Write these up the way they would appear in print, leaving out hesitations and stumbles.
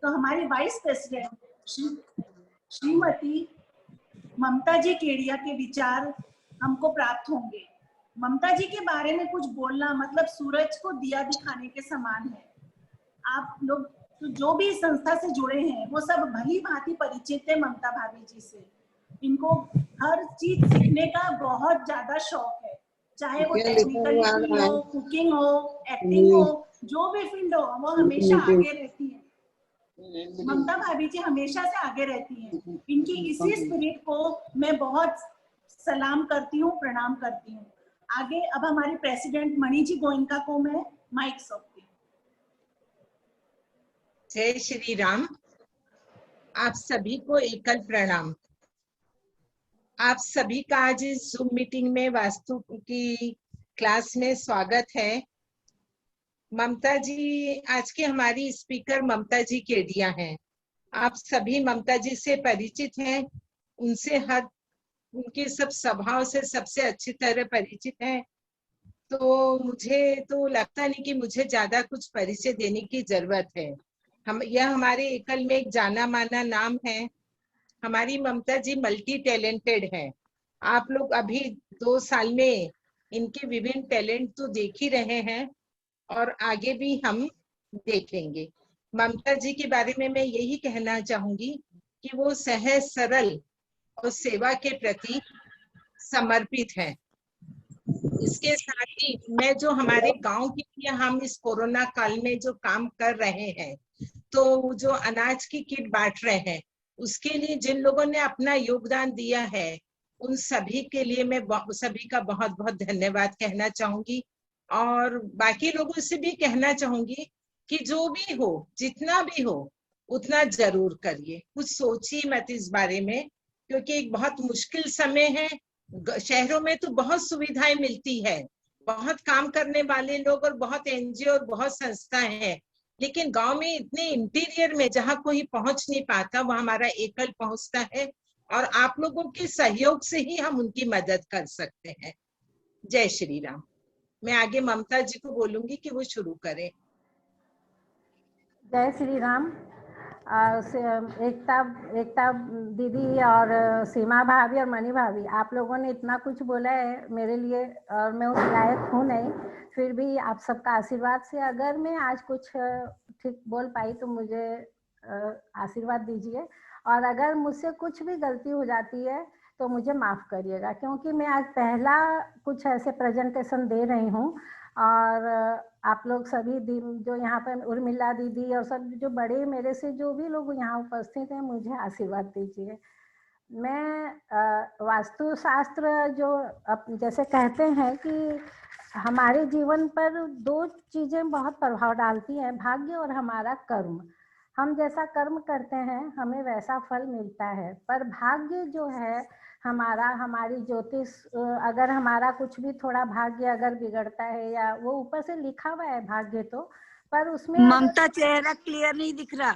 तो हमारी vice president Shrimati ममता जी केडिया के विचार हमको प्राप्त होंगे। ममता जी के बारे में कुछ बोलना मतलब सूरज को दिया दिखाने के समान है। आप लोग तो जो भी इस संस्था से जुड़े हैं वो सब भली भांति परिचित है ममता भाभी जी से। इनको हर चीज सीखने का बहुत ज्यादा शौक है, चाहे वो टेक्निकल फील्ड हो, कुकिंग हो, एक्टिंग हो, जो भी फील्ड हो, वो हमेशा आगे रहती है। ममता भाभी जी हमेशा से आगे रहती हैं। इनकी इसी स्पिरिट को मैं बहुत सलाम करती हूँ, प्रणाम करती हूँ। आगे अब हमारी प्रेसिडेंट मणि जी गोयनका को मैं माइक सौंपती हूँ। जय श्री राम। आप सभी को एकल प्रणाम। आप सभी का आज इस जूम मीटिंग में वास्तु की क्लास में स्वागत है। ममता जी आज की हमारी स्पीकर ममता जी केडिया हैं। आप सभी ममता जी से परिचित हैं, उनके सब स्वभाव से सबसे अच्छी तरह परिचित हैं। तो मुझे तो लगता नहीं कि मुझे ज्यादा कुछ परिचय देने की जरूरत है। यह हमारे एकल में एक जाना माना नाम है। हमारी ममता जी मल्टी टैलेंटेड है। आप लोग अभी 2 साल में इनके विभिन्न टैलेंट तो देख ही रहे हैं और आगे भी हम देखेंगे। ममता जी के बारे में मैं यही कहना चाहूंगी कि वो सहज, सरल और सेवा के प्रति समर्पित है। इसके साथ ही मैं जो हमारे गांव के लिए हम इस कोरोना काल में जो काम कर रहे हैं, तो जो अनाज की किट बांट रहे हैं, उसके लिए जिन लोगों ने अपना योगदान दिया है, उन सभी के लिए मैं सभी का बहुत बहुत धन्यवाद कहना चाहूंगी। और बाकी लोगों से भी कहना चाहूंगी कि जो भी हो, जितना भी हो, उतना जरूर करिए। कुछ सोचिए मत इस बारे में, क्योंकि एक बहुत मुश्किल समय है। शहरों में तो बहुत सुविधाएं मिलती है, बहुत काम करने वाले लोग और बहुत एनजीओ और बहुत संस्थाएं हैं, लेकिन गांव में इतने इंटीरियर में जहां कोई पहुंच नहीं पाता, वह हमारा एकल पहुंचता है और आप लोगों के सहयोग से ही हम उनकी मदद कर सकते हैं। जय श्री राम। मैं आगे ममता जी को बोलूंगी कि वो शुरू करें। जय श्री राम। एकता दीदी और सीमा भाभी और मणि भाभी, आप लोगों ने इतना कुछ बोला है मेरे लिए और मैं उस लायक हूँ नहीं, फिर भी आप सबका आशीर्वाद से अगर मैं आज कुछ ठीक बोल पाई तो मुझे आशीर्वाद दीजिए, और अगर मुझसे कुछ भी गलती हो जाती है तो मुझे माफ़ करिएगा, क्योंकि मैं आज पहला कुछ ऐसे प्रेजेंटेशन दे रही हूँ। और आप लोग सभी जो यहाँ पर उर्मिला दीदी और सब जो बड़े मेरे से जो भी लोग यहाँ उपस्थित हैं, मुझे आशीर्वाद दीजिए। मैं वास्तुशास्त्र जो जैसे कहते हैं कि हमारे जीवन पर 2 चीज़ें बहुत प्रभाव डालती हैं, भाग्य और हमारा कर्म। हम जैसा कर्म करते हैं हमें वैसा फल मिलता है, पर भाग्य जो है हमारी ज्योतिष, अगर हमारा कुछ भी थोड़ा भाग्य अगर बिगड़ता है या वो ऊपर से लिखा हुआ है भाग्य तो, पर उसमें ममता चेहरा क्लियर नहीं दिख रहा।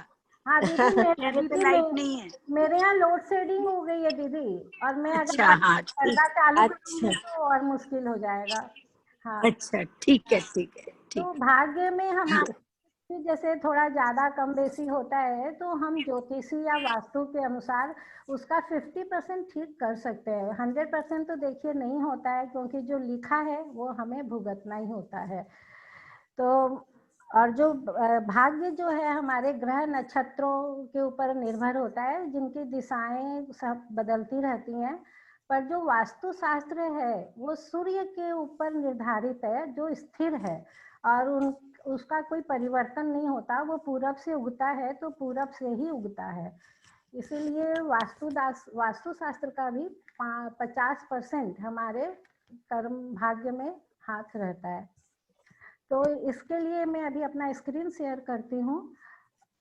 हाँ दीदी, लाइट नहीं है मेरे यहाँ लोड शेडिंग हो गई है दीदी, और मैं अच्छा, अगर हाँ, पर्दा चालू करूंगी तो और मुश्किल हो जाएगा। हाँ अच्छा, ठीक है, ठीक है, ठीक। तो भाग्य में हमारे जैसे थोड़ा ज्यादा कम बेसी होता है तो हम ज्योतिषी या वास्तु के अनुसार उसका 50% ठीक कर सकते हैं। 100% तो देखिए नहीं होता है, क्योंकि जो लिखा है वो हमें भुगतना ही होता है। तो और जो भाग्य जो है हमारे ग्रह नक्षत्रों के ऊपर निर्भर होता है, जिनकी दिशाएं सब बदलती रहती हैं, पर जो वास्तु शास्त्र है वो सूर्य के ऊपर निर्धारित है, जो स्थिर है और उसका कोई परिवर्तन नहीं होता। वो पूरब से उगता है तो पूरब से ही उगता है। इसीलिए वास्तुशास्त्र का भी 50% हमारे कर्म भाग्य में हाथ रहता है। तो इसके लिए मैं अभी अपना स्क्रीन शेयर करती हूँ।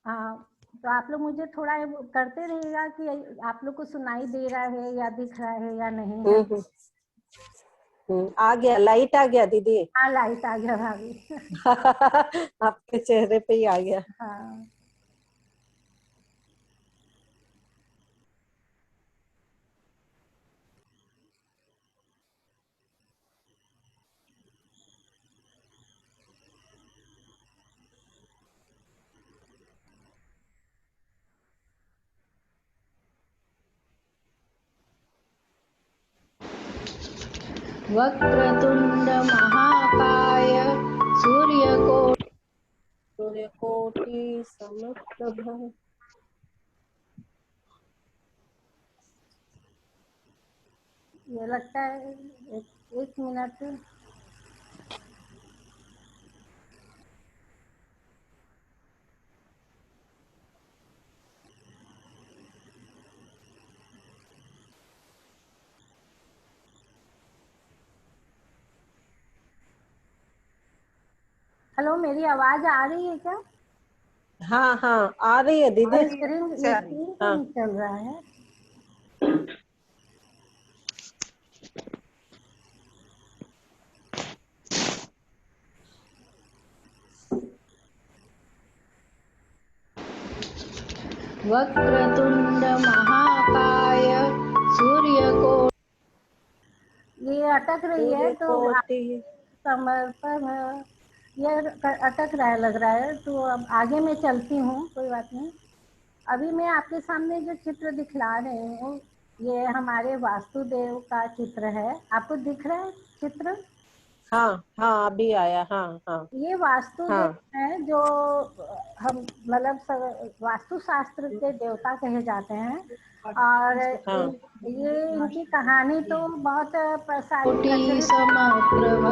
तो आप लोग मुझे थोड़ा करते रहिएगा कि आप लोग को सुनाई दे रहा है या दिख रहा है या नहीं है। आ गया, लाइट आ गया दीदी। हाँ लाइट आ गया भाभी। आपके चेहरे पे ही आ गया। हाँ वक्रतुंड महाकाय सूर्यकोटि समप्रभ। ये लगता है एक मिनट। हेलो, मेरी आवाज आ रही है क्या? हाँ हाँ आ रही है दीदी। स्क्रीन तो हाँ नहीं चल रहा है। वक्रतुंड महाकाय सूर्यकोटि। ये अटक रही है तो सूर्यकोटि। समर्पण ये अटक रहा है लग रहा है, तो अब आगे मैं चलती हूँ, कोई बात नहीं। अभी मैं आपके सामने जो चित्र दिखला रही हूँ ये हमारे वास्तुदेव का चित्र है। आपको दिख रहा है चित्र? हाँ हाँ अभी आया। हाँ हाँ ये वास्तुदेव हाँ है जो हम मतलब वास्तु शास्त्र के देवता कहे जाते हैं। और हाँ। ये इनकी कहानी तो बहुत सारी कोटि प्रचलित। समप्रभ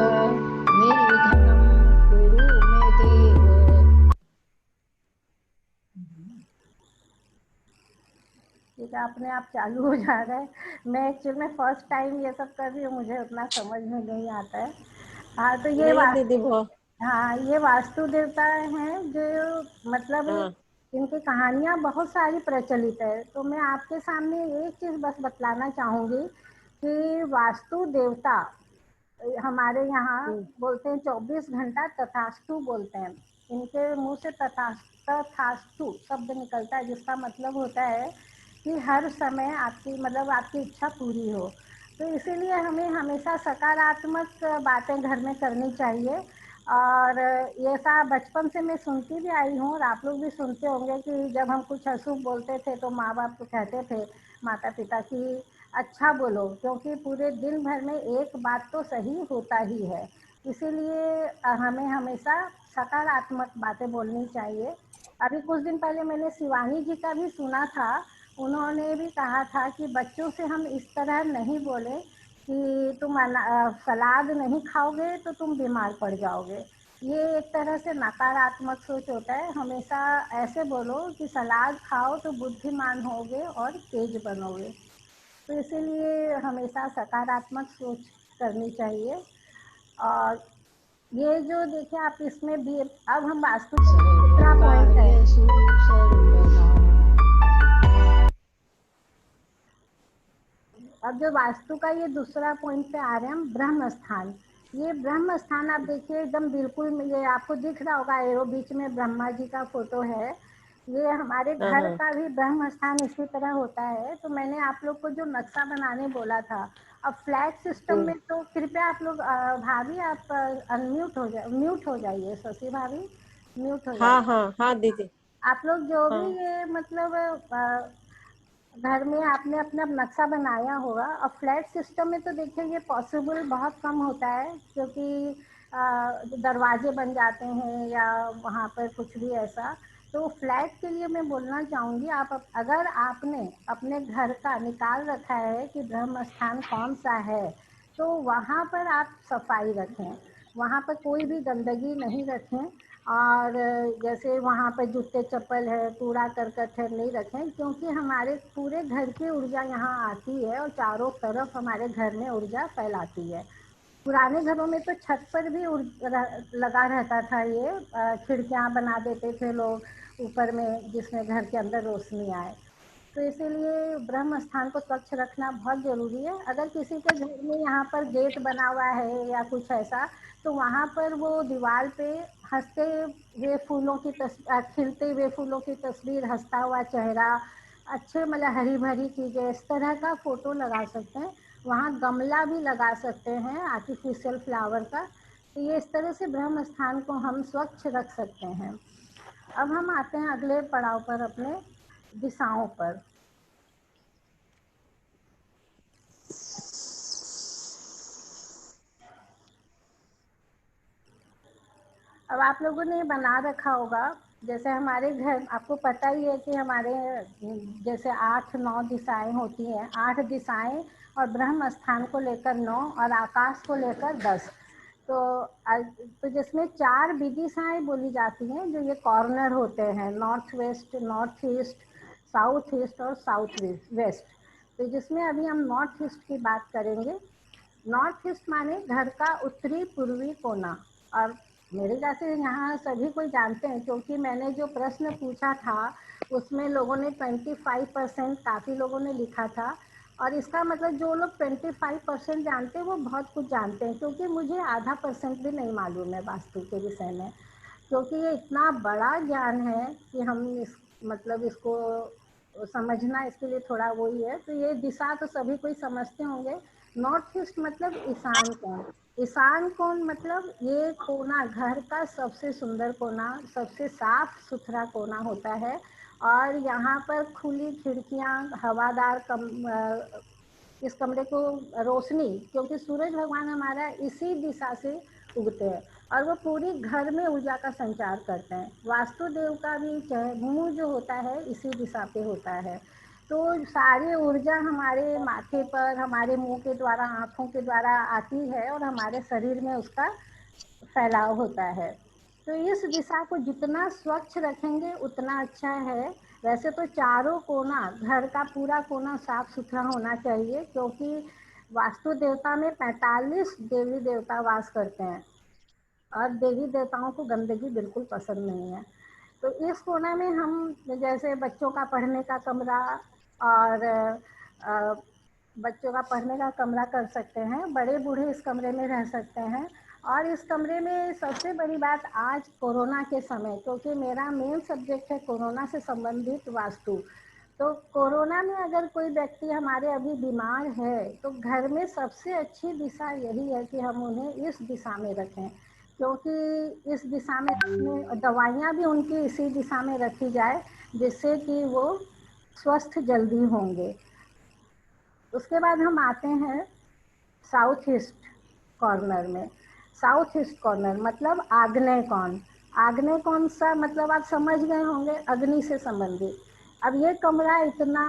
निर्विघ्नं कुरु मे देव। ठीक है, अपने आप चालू हो जा रहा है। मैं एक्चुअल में फर्स्ट टाइम ये सब कर रही हूँ, मुझे उतना समझ में नहीं आता है। हाँ, तो ये नहीं दीदी बहुत। हाँ, ये वास्तु देवता हैं जो मतलब हाँ इनकी कहानियाँ बहुत सारी प्रचलित है। तो मैं आपके सामने एक चीज़ बस बतलाना चाहूँगी कि वास्तु देवता हमारे यहाँ बोलते हैं 24 घंटा तथास्तु बोलते हैं। इनके मुंह से तथास्तु शब्द निकलता है, जिसका मतलब होता है कि हर समय आपकी मतलब आपकी इच्छा पूरी हो। तो इसीलिए हमें हमेशा सकारात्मक बातें घर में करनी चाहिए। और ये सा बचपन से मैं सुनती भी आई हूँ और आप लोग भी सुनते होंगे कि जब हम कुछ अशुभ बोलते थे तो माँ बाप को कहते थे, माता पिता, की अच्छा बोलो, क्योंकि पूरे दिन भर में एक बात तो सही होता ही है। इसीलिए हमें हमेशा सकारात्मक बातें बोलनी चाहिए। अभी कुछ दिन पहले मैंने शिवानी जी का भी सुना था। उन्होंने भी कहा था कि बच्चों से हम इस तरह नहीं बोले कि तुम सलाद नहीं खाओगे तो तुम बीमार पड़ जाओगे। ये एक तरह से नकारात्मक सोच होता है। हमेशा ऐसे बोलो कि सलाद खाओ तो बुद्धिमान होगे और तेज बनोगे। तो इसीलिए हमेशा सकारात्मक सोच करनी चाहिए। और ये जो देखिए आप इसमें भी, अब हम वास्तु दूसरा पॉइंट है। सर्वकार्येषु सर्वदा। अब जो वास्तु का ये दूसरा पॉइंट पे आ रहे हैं हम, ब्रह्म स्थान। ये ब्रह्म स्थान आप देखिए एकदम बिल्कुल, ये आपको दिख रहा होगा, एरो बीच में ब्रह्मा जी का फोटो है। ये हमारे हाँ घर हाँ का भी ब्रह्म स्थान इसी तरह होता है। तो मैंने आप लोग को जो नक्शा बनाने बोला था, अब फ्लैट सिस्टम में तो कृपया आप लोग भाभी आप अनम्यूट हो जाए, म्यूट हो जाइए, शशि भाभी म्यूट हो हाँ जाइए। हाँ हाँ दीदी। आप लोग जो भी हाँ ये मतलब घर में आपने अपना नक्शा बनाया होगा। और फ्लैट सिस्टम में तो देखिए ये पॉसिबल बहुत कम होता है, क्योंकि दरवाजे बन जाते हैं या वहाँ पर कुछ भी ऐसा। तो फ्लैट के लिए मैं बोलना चाहूँगी, आप अगर आपने अपने घर का निकाल रखा है कि ब्रह्म स्थान कौन सा है, तो वहाँ पर आप सफाई रखें, वहाँ पर कोई भी गंदगी नहीं रखें। और जैसे वहाँ पर जूते चप्पल है, कूड़ा करकट है, नहीं रखें, क्योंकि हमारे पूरे घर की ऊर्जा यहाँ आती है और चारों तरफ हमारे घर में ऊर्जा फैलाती है। पुराने घरों में तो छत पर भी लगा रहता था ये, खिड़कियाँ बना देते थे लोग ऊपर में, जिसमें घर के अंदर रोशनी आए। तो इसीलिए ब्रह्म स्थान को स्वच्छ रखना बहुत ज़रूरी है। अगर किसी के घर में यहाँ पर गेट बना हुआ है या कुछ ऐसा, तो वहाँ पर वो दीवार पे हंसते हुए फूलों की खिलते हुए फूलों की तस्वीर, हंसता हुआ चेहरा, अच्छे मतलब हरी भरी चीज़ें, इस तरह का फोटो लगा सकते हैं। वहाँ गमला भी लगा सकते हैं आर्टिफिशियल फ्लावर का। तो ये इस तरह से ब्रह्म स्थान को हम स्वच्छ रख सकते हैं। अब हम आते हैं अगले पड़ाव पर, अपने दिशाओं पर। अब आप लोगों ने बना रखा होगा, जैसे हमारे घर आपको पता ही है कि हमारे जैसे 8-9 दिशाएं होती हैं, 8 दिशाएं और ब्रह्म स्थान को लेकर 9 और आकाश को लेकर 10। तो जिसमें 4 विदिशाएं बोली जाती हैं, जो ये कॉर्नर होते हैं, north west, north east, south east और साउथ वेस्ट। तो जिसमें अभी हम नॉर्थ ईस्ट की बात करेंगे। नॉर्थ ईस्ट माने घर का उत्तरी पूर्वी कोना। और मेरे ख्याल से यहाँ सभी कोई जानते हैं, क्योंकि मैंने जो प्रश्न पूछा था उसमें लोगों ने 25%, काफ़ी लोगों ने लिखा था। और इसका मतलब जो लोग 25% जानते हैं वो बहुत कुछ जानते हैं, क्योंकि मुझे आधा % भी नहीं मालूम है वास्तु के विषय में, क्योंकि ये इतना बड़ा ज्ञान है कि हम मतलब इसको समझना इसके लिए थोड़ा वही है। तो ये दिशा तो सभी कोई समझते होंगे। नॉर्थ ईस्ट मतलब ईशान कोण। ईशान कोण मतलब ये कोना घर का सबसे सुंदर कोना, सबसे साफ सुथरा कोना होता है। और यहाँ पर खुली खिड़कियाँ, हवादार इस कमरे को रोशनी, क्योंकि सूरज भगवान हमारा इसी दिशा से उगते हैं और वो पूरी घर में ऊर्जा का संचार करते हैं। वास्तुदेव का भी मुंह जो होता है इसी दिशा पे होता है। तो सारी ऊर्जा हमारे माथे पर, हमारे मुंह के द्वारा, आँखों के द्वारा आती है और हमारे शरीर में उसका फैलाव होता है। तो इस दिशा को जितना स्वच्छ रखेंगे उतना अच्छा है। वैसे तो चारों कोना, घर का पूरा कोना साफ सुथरा होना चाहिए, क्योंकि वास्तु देवता में 45 देवी देवता वास करते हैं और देवी देवताओं को गंदगी बिल्कुल पसंद नहीं है। तो इस कोना में हम जैसे बच्चों का पढ़ने का कमरा और बच्चों का पढ़ने का कमरा कर सकते हैं, बड़े बूढ़े इस कमरे में रह सकते हैं। और इस कमरे में सबसे बड़ी बात आज कोरोना के समय, क्योंकि मेरा मेन सब्जेक्ट है कोरोना से संबंधित वास्तु, तो कोरोना में अगर कोई व्यक्ति हमारे अभी बीमार है तो घर में सबसे अच्छी दिशा यही है कि हम उन्हें इस दिशा में रखें, क्योंकि इस दिशा में दवाइयाँ भी उनकी इसी दिशा में रखी जाए, जिससे कि वो स्वस्थ जल्दी होंगे। उसके बाद हम आते हैं साउथ ईस्ट कॉर्नर में। साउथ ईस्ट कॉर्नर मतलब आग्नेय कोण। आग्नेय कोण सा मतलब आप समझ गए होंगे, अग्नि से संबंधित। अब ये कमरा इतना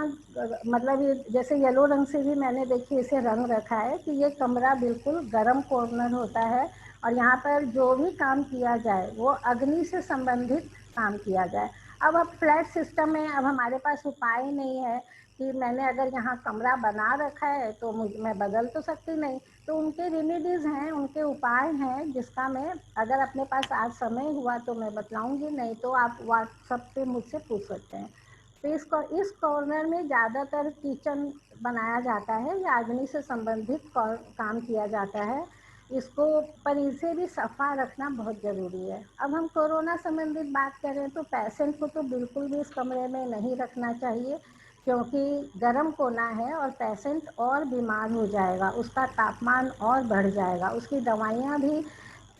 मतलब ये जैसे येलो रंग से भी मैंने देखिए इसे रंग रखा है कि ये कमरा बिल्कुल गर्म कॉर्नर होता है और यहाँ पर जो भी काम किया जाए वो अग्नि से संबंधित काम किया जाए। अब फ्लैट सिस्टम में अब हमारे पास उपाय नहीं है कि मैंने अगर यहाँ कमरा बना रखा है तो मैं बदल तो सकती नहीं, तो उनके रेमेडीज़ हैं, उनके उपाय हैं, जिसका मैं अगर अपने पास आज समय हुआ तो मैं बतलाऊंगी, नहीं तो आप व्हाट्सएप पे मुझसे पूछ सकते हैं। तो इस कॉर्नर में ज़्यादातर किचन बनाया जाता है या अग्नि से संबंधित काम किया जाता है इसको, पर इसे भी सफ़ा रखना बहुत ज़रूरी है। अब हम कोरोना संबंधित बात करें तो पेशेंट को तो बिल्कुल भी इस कमरे में नहीं रखना चाहिए, क्योंकि गर्म कोना है और पेशेंट और बीमार हो जाएगा, उसका तापमान और बढ़ जाएगा, उसकी दवाइयाँ भी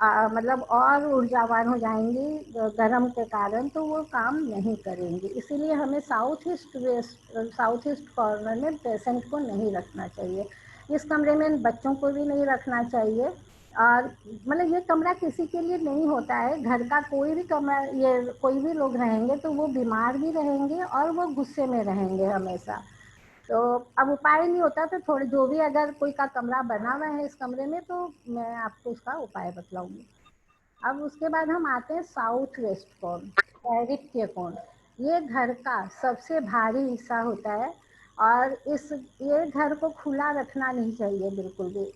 मतलब और ऊर्जावान हो जाएंगी गर्म के कारण, तो वो काम नहीं करेंगी। इसीलिए हमें साउथ ईस्ट कॉर्नर में पेशेंट को नहीं रखना चाहिए। इस कमरे में बच्चों को भी नहीं रखना चाहिए। और मतलब ये कमरा किसी के लिए नहीं होता है, घर का कोई भी कमरा, ये कोई भी लोग रहेंगे तो वो बीमार भी रहेंगे और वो गुस्से में रहेंगे हमेशा। तो अब उपाय नहीं होता तो थोड़े जो भी अगर कोई का कमरा बना हुआ है इस कमरे में तो मैं आपको उसका उपाय बतलाऊंगी। अब उसके बाद हम आते हैं साउथ वेस्ट कोण, नैऋत्य कोण। ये घर का सबसे भारी हिस्सा होता है और ये घर को खुला रखना नहीं चाहिए बिल्कुल भी।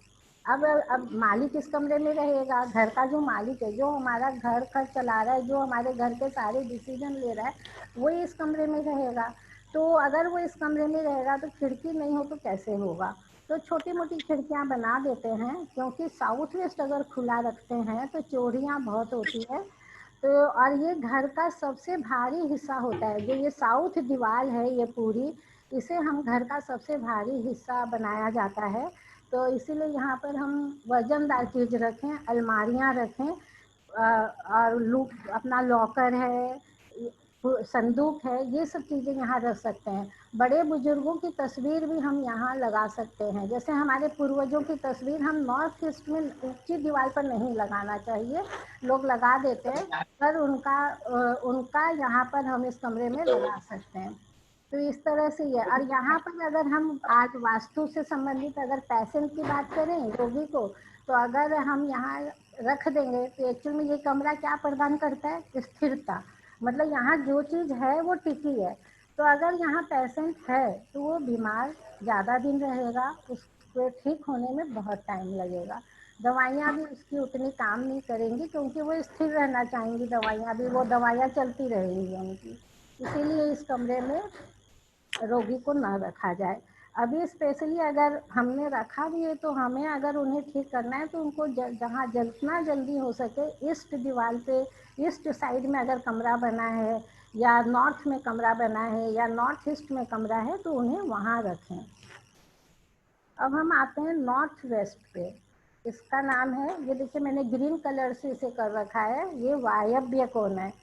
अब मालिक इस कमरे में रहेगा, घर का जो मालिक है, जो हमारा घर खर्च चला रहा है, जो हमारे घर के सारे डिसीजन ले रहा है, वही इस कमरे में रहेगा। तो अगर वो इस कमरे में रहेगा तो खिड़की नहीं हो तो कैसे होगा, तो छोटी मोटी खिड़कियां बना देते हैं, क्योंकि साउथ वेस्ट अगर खुला रखते हैं तो चोरियां बहुत होती है। तो और ये घर का सबसे भारी हिस्सा होता है, जो ये साउथ दीवार है ये पूरी, इसे हम घर का सबसे भारी हिस्सा बनाया जाता है। तो इसीलिए यहाँ पर हम वजनदार चीज रखें, अलमारियाँ रखें और अपना लॉकर है, संदूक है, ये सब चीजें यहाँ रख सकते हैं। बड़े बुजुर्गों की तस्वीर भी हम यहाँ लगा सकते हैं। जैसे हमारे पूर्वजों की तस्वीर हम नॉर्थ ईस्ट में ऊंची दीवार पर नहीं लगाना चाहिए, लोग लगा देते हैं, पर उनका यहाँ पर हम इस कमरे में लगा सकते हैं। तो इस तरह से ये, और यहाँ पर अगर हम आज वास्तु से संबंधित अगर पैसेंट की बात करें रोगी को, तो अगर हम यहाँ रख देंगे तो एक्चुअल में ये कमरा क्या प्रदान करता है, स्थिरता। मतलब यहाँ जो चीज है वो टिकी है। तो अगर यहाँ पेशेंट है तो वो बीमार ज्यादा दिन रहेगा, उसको ठीक होने में बहुत टाइम लगेगा। दवाइयाँ भी उसकी उतनी काम नहीं करेंगी क्योंकि वो स्थिर रहना चाहेंगी, दवाइयाँ भी वो दवाइयाँ चलती रहेंगी उनकी। इसीलिए इस कमरे में रोगी को न रखा जाए। अभी स्पेशली अगर हमने रखा भी है तो हमें अगर उन्हें ठीक करना है तो उनको जहाँ जितना जल्दी हो सके ईस्ट दीवार पे, ईस्ट साइड में अगर कमरा बना है या नॉर्थ में कमरा बना है या नॉर्थ ईस्ट में कमरा है तो उन्हें वहाँ रखें। अब हम आते हैं नॉर्थ वेस्ट पे। इसका नाम है, ये देखिए मैंने ग्रीन कलर से इसे कर रखा है, ये वायव्य कोण है,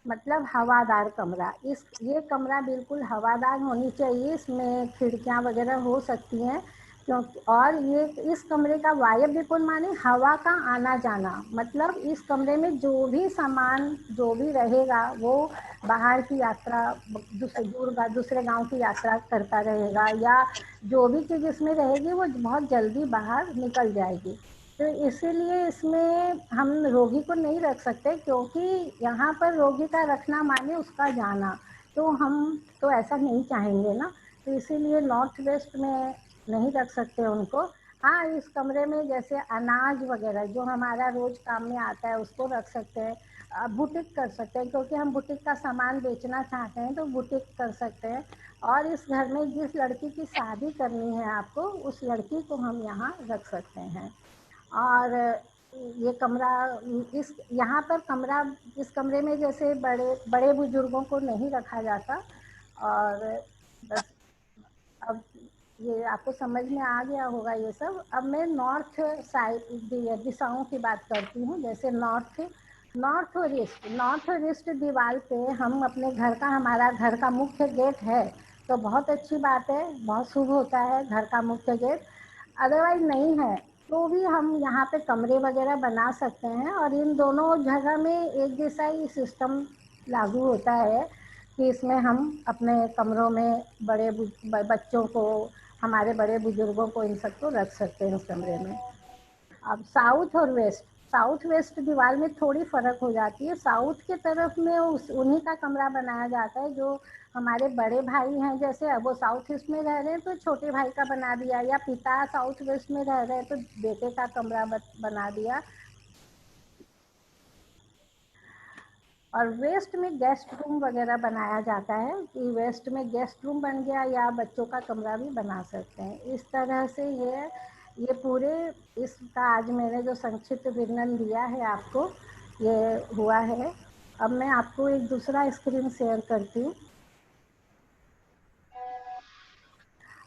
मतलब हवादार कमरा। ये कमरा बिल्कुल हवादार होनी चाहिए, इसमें खिड़कियां वगैरह हो सकती हैं क्योंकि, और ये इस कमरे का वायव्य कोण माने हवा का आना जाना। मतलब इस कमरे में जो भी सामान जो भी रहेगा वो बाहर की यात्रा, दूसरे गांव की यात्रा करता रहेगा, या जो भी चीज़ इसमें रहेगी वो बहुत जल्दी बाहर निकल जाएगी। तो इसीलिए इसमें हम रोगी को नहीं रख सकते, क्योंकि यहाँ पर रोगी का रखना माने उसका जाना, तो हम तो ऐसा नहीं चाहेंगे ना। तो इसीलिए नॉर्थ वेस्ट में नहीं रख सकते उनको। हाँ, इस कमरे में जैसे अनाज वगैरह जो हमारा रोज काम में आता है उसको रख सकते हैं, बुटीक कर सकते हैं, क्योंकि हम बुटीक का सामान बेचना चाहते हैं तो बुटीक कर सकते हैं। और इस घर में जिस लड़की की शादी करनी है आपको, उस लड़की को हम यहाँ रख सकते हैं। और ये कमरा, इस यहाँ पर कमरा, इस कमरे में जैसे बड़े बुजुर्गों को नहीं रखा जाता। और बस अब ये आपको समझ में आ गया होगा ये सब। अब मैं नॉर्थ साइड दिशाओं की बात करती हूँ। जैसे नॉर्थ और ईस्ट दीवार पे हम अपने घर का, हमारा घर का मुख्य गेट है तो बहुत अच्छी बात है, बहुत शुभ होता है घर का मुख्य गेट। अदरवाइज नहीं है तो भी हम यहाँ पे कमरे वगैरह बना सकते हैं। और इन दोनों जगह में एक जैसा ही सिस्टम लागू होता है कि इसमें हम अपने कमरों में बच्चों को, हमारे बड़े बुजुर्गों को, इन सबको रख सकते हैं उस कमरे में। अब साउथ और साउथ वेस्ट दीवार में थोड़ी फर्क हो जाती है। साउथ के तरफ में उन्हीं का कमरा बनाया जाता है जो हमारे बड़े भाई हैं, जैसे अब वो साउथ ईस्ट में रह रहे हैं तो छोटे भाई का बना दिया, या पिता साउथ वेस्ट में रह रहे हैं तो बेटे का कमरा बना दिया। और वेस्ट में गेस्ट रूम वगैरह बनाया जाता है कि वेस्ट में गेस्ट रूम बन गया, या बच्चों का कमरा भी बना सकते हैं। इस तरह से ये पूरे इसका आज मैंने जो संक्षिप्त वर्णन दिया है आपको, ये हुआ है। अब मैं आपको एक दूसरा स्क्रीन शेयर करती हूँ।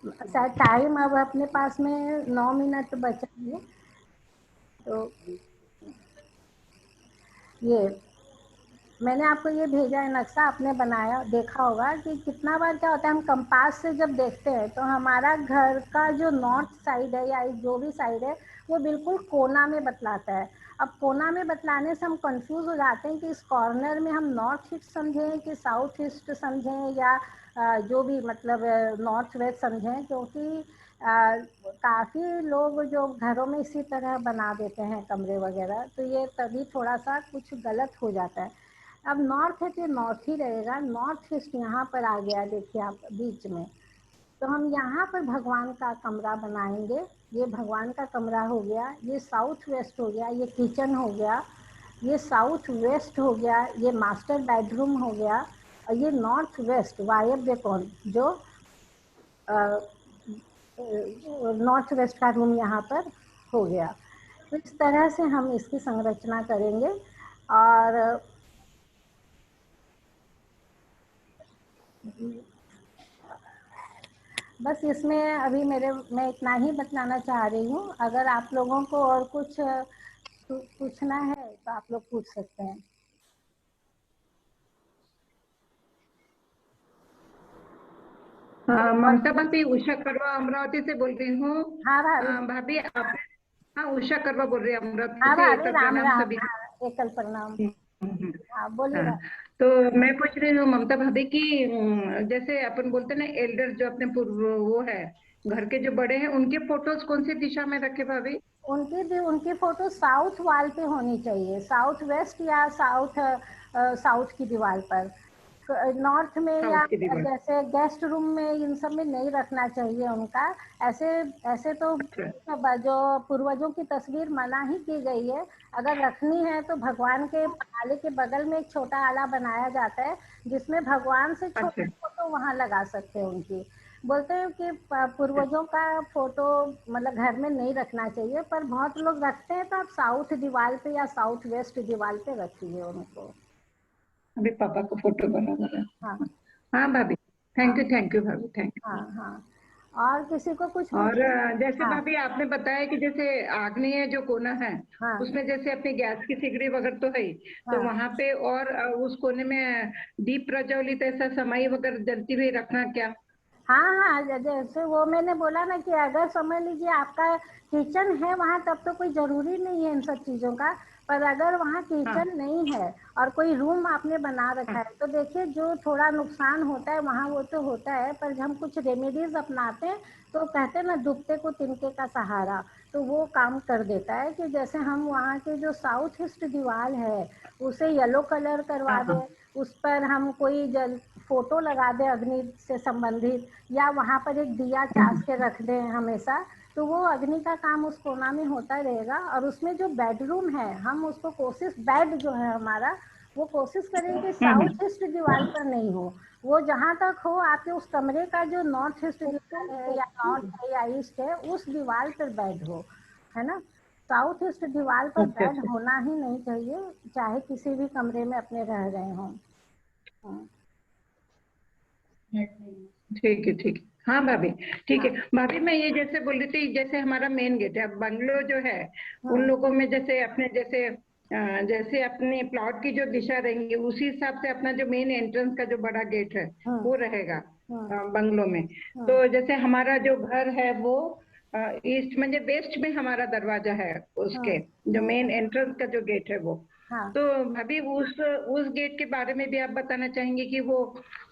शायद टाइम अब अपने पास में 9 मिनट बचा है, तो ये मैंने आपको ये भेजा है नक्शा, आपने बनाया, देखा होगा कि कितना बार क्या होता है, हम कंपास से जब देखते हैं तो हमारा घर का जो नॉर्थ साइड है या जो भी साइड है वो बिल्कुल कोना में बतलाता है। अब कोना में बतलाने से हम कंफ्यूज हो जाते हैं कि इस कॉर्नर में हम नॉर्थ ईस्ट समझें कि साउथ ईस्ट समझें, या जो भी मतलब नॉर्थ वेस्ट समझें, क्योंकि काफ़ी लोग जो घरों में इसी तरह बना देते हैं कमरे वगैरह, तो ये तभी थोड़ा सा कुछ गलत हो जाता है। अब नॉर्थ है तो नॉर्थ ही रहेगा, नॉर्थ ईस्ट यहाँ पर आ गया, देखिए आप बीच में। तो हम यहाँ पर भगवान का कमरा बनाएंगे। ये भगवान का कमरा हो गया, ये साउथ वेस्ट हो गया, ये किचन हो गया, ये साउथ वेस्ट हो गया, ये मास्टर बेडरूम हो गया, और ये नॉर्थ वेस्ट वायव्य कोण जो नॉर्थ वेस्ट का रूम यहाँ पर हो गया। तो इस तरह से हम इसकी संरचना करेंगे। और बस इसमें अभी मैं इतना ही बताना चाह रही हूँ। अगर आप लोगों को और कुछ पूछना है तो आप लोग पूछ सकते हैं। ममता भाभी, उषा करवा अमरावती से बोल रही हूँ। हाँ भाभी। भाभी आप, हाँ उषा करवा बोल रही है अमरावती हाँ से। भाभी, एकल राम प्रणाम राम। सभी। हाँ, एकल प्रणाम। हम्म, हाँ बोलिए हाँ, भाभी। तो मैं पूछ रही हूँ ममता भाभी की, जैसे अपन बोलते हैं ना एल्डर जो अपने पूर्व वो है, घर के जो बड़े हैं, उनके फोटोज कौन सी दिशा में रखे भाभी? उनकी फोटो साउथ वॉल पे होनी चाहिए, साउथ वेस्ट या साउथ की दीवार पर। नॉर्थ में या साउथ की दीवार। जैसे गेस्ट रूम में इन सब में नहीं रखना चाहिए उनका। ऐसे ऐसे तो अच्छा। जो पूर्वजों की तस्वीर मना ही की गई है। अगर रखनी है तो भगवान के आले के बगल में एक छोटा आला बनाया जाता है, जिसमें भगवान से छोटा अच्छा। फोटो वहां लगा सकते हैं उनकी। बोलते हैं कि पूर्वजों का फोटो मतलब घर में नहीं रखना चाहिए, पर बहुत लोग रखते हैं, तो आप साउथ दीवार पे या साउथ वेस्ट दीवार पे रखिए उनको। अभी पापा को फोटो बना रहा हाँ है। हाँ भाभी, हाँ थैंक यू भाभी, थैंक यू। हाँ हाँ। और किसी को कुछ और पूछना? जैसे हाँ भाभी आपने बताया कि जैसे आग्नेय जो कोना है, हाँ उसमें जैसे अपनी गैस की सिगड़ी वगैरह तो है ही, तो हाँ वहां पे और उस कोने में दीप प्रज्वलित ऐसा समाई वगैरह जलती हुई रखना क्या? हाँ हाँ। जैसे वो मैंने बोला ना कि अगर समझ लीजिए आपका किचन है वहाँ, तब तो कोई जरूरी नहीं है इन सब चीजों का। पर अगर वहाँ हाँ किचन नहीं है और कोई रूम आपने बना रखा हाँ। है, तो देखिए जो थोड़ा नुकसान होता है वहाँ वो तो होता है, पर हम कुछ रेमेडीज अपनाते हैं तो कहते हैं ना, दुबते को तिनके का सहारा। तो वो काम कर देता है कि जैसे हम वहाँ के जो साउथ ईस्ट दीवार है उसे येलो कलर करवा हाँ दें, हाँ। उस पर हम कोई फोटो लगा दें अग्नि से संबंधित, या वहाँ पर एक दिया चास के रख दें हमेशा, तो वो अग्नि का काम उस कोना में होता रहेगा। और उसमें जो बेडरूम है, हम उसको कोशिश, बेड जो है हमारा, वो कोशिश करें कि साउथ ईस्ट दीवार पर नहीं हो। वो जहाँ तक हो आपके उस कमरे का जो नॉर्थ ईस्ट दीवार है या नॉर्थ है या ईस्ट है, उस दीवार पर बेड हो, है ना। साउथ ईस्ट दीवार पर अच्छा बेड अच्छा। होना ही नहीं चाहिए, चाहे किसी भी कमरे में अपने रह रहे हों। ठीक है ठीक है। हाँ भाभी, ठीक है हाँ भाभी। मैं ये जैसे बोल रही थी, जैसे हमारा मेन गेट है, अब बंगलो जो है उन हाँ लोगों में जैसे अपने जैसे जैसे अपने प्लॉट की जो दिशा रहेंगी उसी हिसाब से अपना जो मेन एंट्रेंस का जो बड़ा गेट है हाँ वो रहेगा हाँ बंगलो में। हाँ तो जैसे हमारा जो घर है वो ईस्ट म्हणजे वेस्ट में हमारा दरवाजा है, हाँ उसके जो मेन एंट्रेंस का जो गेट है वो। हाँ। तो भाभी उस गेट के बारे में भी आप बताना चाहेंगे कि वो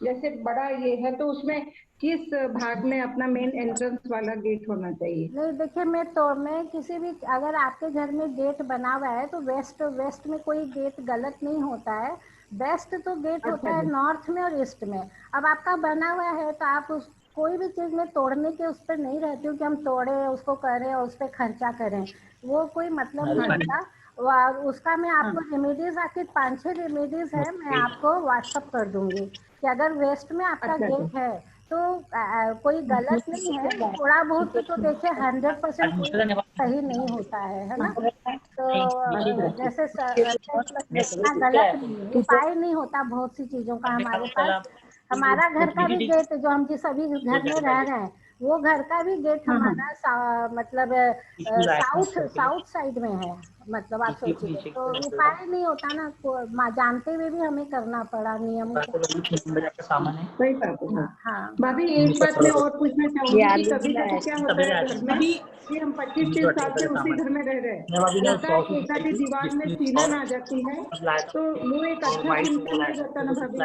जैसे बड़ा ये है तो उसमें किस भाग में अपना मेन एंट्रेंस वाला गेट होना चाहिए? नहीं देखिए, मैं किसी भी, अगर आपके घर में गेट बना हुआ है तो वेस्ट वेस्ट में कोई गेट गलत नहीं होता है। बेस्ट तो गेट अच्छा होता है जी। नॉर्थ में और ईस्ट में। अब आपका बना हुआ है तो आप उस कोई भी चीज में तोड़ने के उस पर नहीं रहती हूँ कि हम तोड़े उसको करें और उस पर खर्चा करें, वो कोई मतलब नहीं होता। उसका मैं हाँ आपको रेमेडीज, आपकी 5-6 रेमेडीज है, मैं आपको व्हाट्सअप कर दूंगी कि अगर वेस्ट में आपका अच्छा अच्छा। गेट है तो कोई गलत नहीं है। थोड़ा बहुत तो देखिए 100% कोई सही नहीं होता है ना। तो अच्छा जैसे 10+ इतना गलत नहीं है, उपाय नहीं होता बहुत सी चीजों का हमारे पास। हमारा घर का भी गेट, जो हम जिस अभी घर में रह रहे हैं, वो घर का भी गेट हाँ हाँ। हमारा मतलब साउथ साउथ साइड में है। मतलब आप सोचिए, तो उपाय नहीं होता ना, जानते हुए भी हमें करना पड़ा नियम को। सही बात है। हाँ हाँ हाँ भाभी एक बात मैं और पूछना ये चाहूंगी कि आलू भी कभी लाया कभी क्या होता है घर में कि हम 25-30 साल से उसी घर में रह रहे हैं, होता है एक आधी दीवार में सीलन आ जाती है, तो वो एक अच्छा चिन्ह नहीं रहता ना भाभी?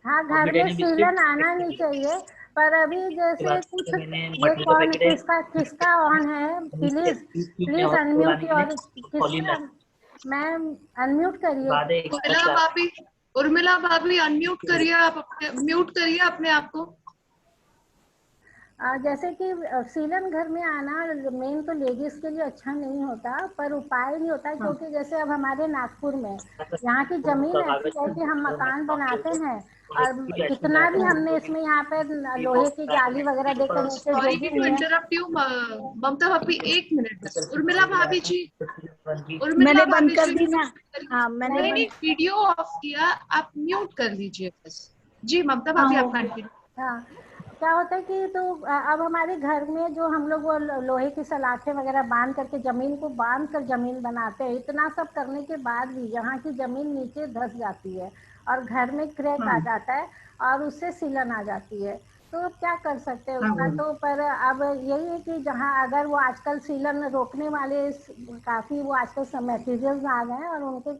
हाँ। घर में सीलन आना नहीं चाहिए। पर अभी जैसे कुछ, ये कौन किसका किसका ऑन है, प्लीज प्लीज अनम्यूट, और किसका, मैम अनम्यूट करिए। उर्मिला भाभी, उर्मिला भाभी अनम्यूट करिए, आप अपने म्यूट करिए अपने आप को। जैसे कि सीलन घर में आना मेन तो लेडीज के लिए अच्छा नहीं होता, पर उपाय नहीं होता, हाँ क्योंकि जैसे अब हमारे नागपुर में यहाँ की जमीन ऐसी है कि हम मकान बनाते हैं, और कितना भी हमने इसमें यहाँ पे लोहे की जाली वगैरह देकर नीचे जो सॉरी भी टू नियम। इंटरप्ट यू ममता भाभी, 1 मिनट बस। उर्मिला भाभी जी, उर्मिला मैंने बंद भाभी कर जी, दी ना। म्यूट करिए। हाँ मैंने नहीं नहीं, बंद। वीडियो ऑफ किया, आप म्यूट कर लीजिए बस। जी ममता हाँ भाभी हो आप गया। कंटिन्यू। हाँ। क्या होता है कि तो अब हमारे घर में जो हम लोग वो लोहे की सलाखें वगैरह बांध करके, जमीन को बांध कर जमीन बनाते हैं, इतना सब करने के बाद भी यहाँ की जमीन नीचे धंस जाती है और घर में क्रैक आ हाँ। जाता है और उससे सीलन आ जाती है। तो अब क्या कर सकते हैं हाँ, उसका। तो पर अब यही है कि जहाँ अगर वो आजकल सीलन रोकने वाले काफी वो आजकल मटेरियल्स आ गए हैं और उनके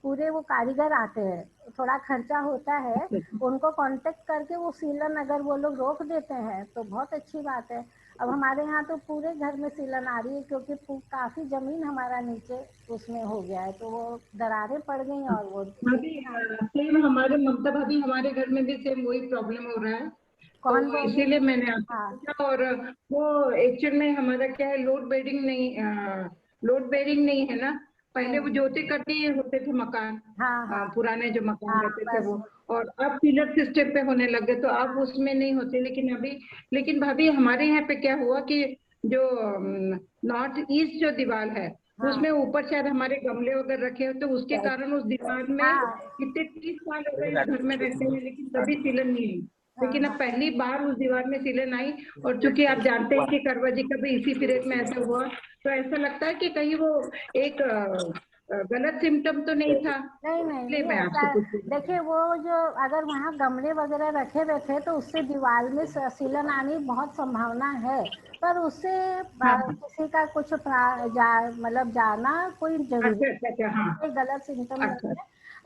पूरे वो कारीगर आते हैं, थोड़ा खर्चा होता है, उनको कांटेक्ट करके वो सीलन अगर वो लोग रोक देते हैं तो बहुत अच्छी बात है। अब हमारे यहाँ तो पूरे घर में सीलन आ रही है क्योंकि काफी जमीन हमारा नीचे उसमें हो गया है, तो वो दरारें पड़ गई और वो भाभी सेम हमारे ममता भाभी हमारे घर में भी सेम वही प्रॉब्लम हो रहा है, कौन तो बोल रही इसीलिए है? मैंने आपसे हाँ पूछा। और वो एक्चुअल में हमारा क्या है, लोड बेरिंग नहीं है ना। पहले वो ज्योति कटी होते थे मकान, हाँ हाँ पुराने जो मकान हाँ रहते थे बस वो, और अब पिलर सिस्टम पे होने लग गए, तो अब उसमें नहीं होते। लेकिन भाभी हमारे यहाँ पे क्या हुआ कि जो नॉर्थ ईस्ट जो दीवार है हाँ उसमें ऊपर शायद हमारे गमले वगैरह रखे हो, तो उसके कारण उस दीवार में हाँ कितने 30 साल हो गए घर में रहते हैं, लेकिन कभी सीलन नहीं आई। लेकिन अब पहली बार उस दीवार में सीलन आई। और चूंकि आप जानते हैं कि करवा जी का भी इसी पीरियड में ऐसा हुआ, तो ऐसा लगता है कि कहीं वो एक गलत सिम्टम तो नहीं था, नहीं नहीं इसलिए नहीं मैं ऐसा, आपसे पूछ रही थी। देखिए वो जो अगर वहाँ गमले वगैरह रखे हुए थे तो उससे दीवार में सीलन आने की बहुत संभावना है, पर उससे हाँ हाँ, किसी का कुछ मतलब जाना कोई जरूरी अच्छा अच्छा अच्छा, हाँ, कोई गलत सिम्टम नहीं अच्छा, है।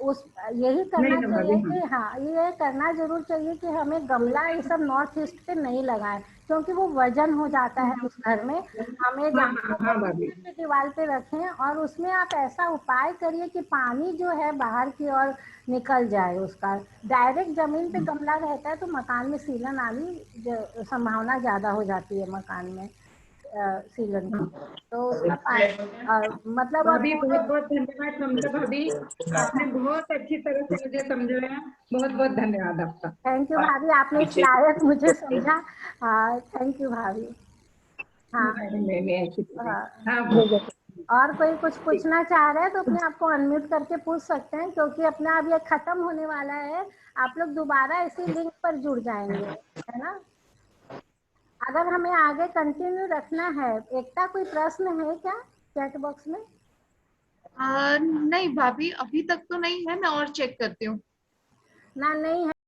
उस यही नहीं करना ना चाहिए भाभी, हाँ कि हाँ ये करना जरूर चाहिए कि हमें गमला ये सब नॉर्थ ईस्ट पे नहीं लगाए, क्योंकि वो वजन हो जाता है उस घर में। हमें हाँ जहाँ हाँ पे हाँ लगे भाभी, उसके दीवार पे रखें और उसमें आप ऐसा उपाय करिए कि पानी जो है बाहर की ओर निकल जाए उसका। डायरेक्ट जमीन पे गमला रहता है तो मकान में सीलन आने संभावना ज्यादा हो जाती है मकान में सीलन की। तो उसका मतलब अब भाभी पूरे। बहुत बहुत धन्यवाद ममता भाभी, आपने बहुत अच्छी तरह से मुझे समझाया। बहुत बहुत धन्यवाद आपका। थैंक यू भाभी, आपने इस लायक मुझे समझा। हाँ थैंक यू भाभी। हाँ नहीं ऐसी कोई हाँ। नहीं। हाँ भाभी, और कोई कुछ पूछना चाह रहे हैं तो अपने आप को अनम्यूट करके पूछ सकते हैं, क्योंकि अपना अब ये खत्म होने वाला है। आप लोग दोबारा इसी लिंक पर जुड़ जाएंगे, है ना। अगर हमें आगे कंटिन्यू रखना है, एकता कोई प्रश्न है क्या चैट बॉक्स में? नहीं भाभी, अभी तक तो नहीं है, मैं और चेक करती हूँ। ना नहीं है।